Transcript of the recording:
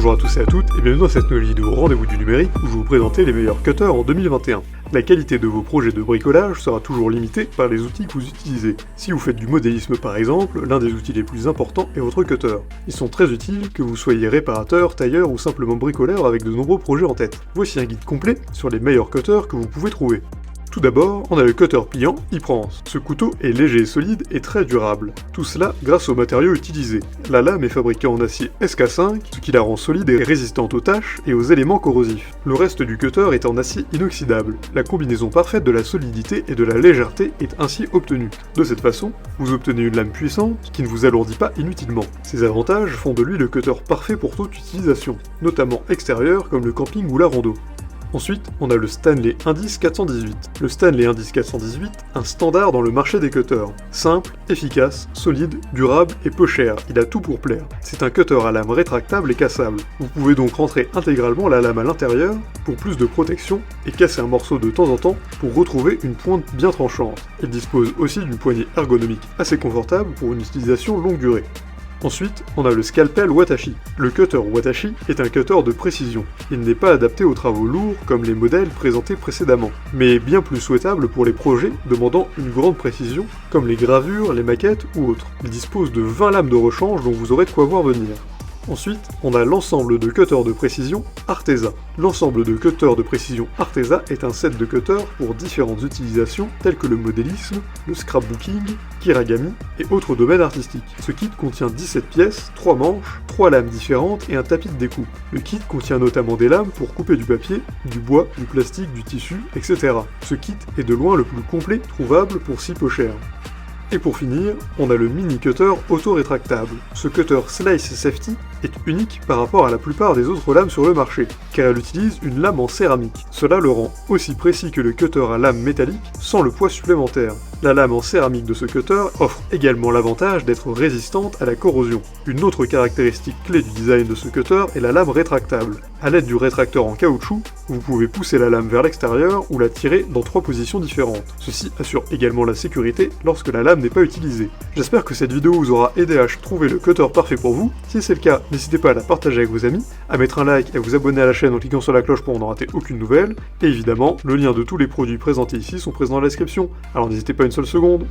Bonjour à tous et à toutes, et bienvenue dans cette nouvelle vidéo Rendez-vous du numérique où je vais vous présenter les meilleurs cutters en 2021. La qualité de vos projets de bricolage sera toujours limitée par les outils que vous utilisez. Si vous faites du modélisme par exemple, l'un des outils les plus importants est votre cutter. Ils sont très utiles que vous soyez réparateur, tailleur ou simplement bricoleur avec de nombreux projets en tête. Voici un guide complet sur les meilleurs cutters que vous pouvez trouver. Tout d'abord, on a le cutter pliant Ypres. Ce couteau est léger et solide et très durable. Tout cela grâce aux matériaux utilisés. La lame est fabriquée en acier SK5, ce qui la rend solide et résistante aux taches et aux éléments corrosifs. Le reste du cutter est en acier inoxydable. La combinaison parfaite de la solidité et de la légèreté est ainsi obtenue. De cette façon, vous obtenez une lame puissante qui ne vous alourdit pas inutilement. Ces avantages font de lui le cutter parfait pour toute utilisation, notamment extérieure comme le camping ou la rando. Ensuite, on a le Stanley Indice 418. Le Stanley Indice 418, un standard dans le marché des cutters. Simple, efficace, solide, durable et peu cher, il a tout pour plaire. C'est un cutter à lame rétractable et cassable. Vous pouvez donc rentrer intégralement la lame à l'intérieur pour plus de protection et casser un morceau de temps en temps pour retrouver une pointe bien tranchante. Il dispose aussi d'une poignée ergonomique assez confortable pour une utilisation longue durée. Ensuite, on a le scalpel Watashi. Le cutter Watashi est un cutter de précision. Il n'est pas adapté aux travaux lourds comme les modèles présentés précédemment, mais bien plus souhaitable pour les projets demandant une grande précision, comme les gravures, les maquettes ou autres. Il dispose de 20 lames de rechange dont vous aurez de quoi voir venir. Ensuite, on a l'ensemble de cutters de précision Arteza. L'ensemble de cutters de précision Arteza est un set de cutters pour différentes utilisations telles que le modélisme, le scrapbooking, kiragami et autres domaines artistiques. Ce kit contient 17 pièces, 3 manches, 3 lames différentes et un tapis de découpe. Le kit contient notamment des lames pour couper du papier, du bois, du plastique, du tissu, etc. Ce kit est de loin le plus complet trouvable pour si peu cher. Et pour finir, on a le mini cutter auto-rétractable. Ce cutter Slice Safety est unique par rapport à la plupart des autres lames sur le marché, car elle utilise une lame en céramique. Cela le rend aussi précis que le cutter à lame métallique sans le poids supplémentaire. La lame en céramique de ce cutter offre également l'avantage d'être résistante à la corrosion. Une autre caractéristique clé du design de ce cutter est la lame rétractable. À l'aide du rétracteur en caoutchouc, vous pouvez pousser la lame vers l'extérieur ou la tirer dans 3 positions différentes. Ceci assure également la sécurité lorsque la lame n'est pas utilisée. J'espère que cette vidéo vous aura aidé à trouver le cutter parfait pour vous. Si c'est le cas, n'hésitez pas à la partager avec vos amis, à mettre un like et à vous abonner à la chaîne en cliquant sur la cloche pour ne rater aucune nouvelle. Et évidemment, le lien de tous les produits présentés ici sont présents dans la description, alors n'hésitez pas une seule seconde.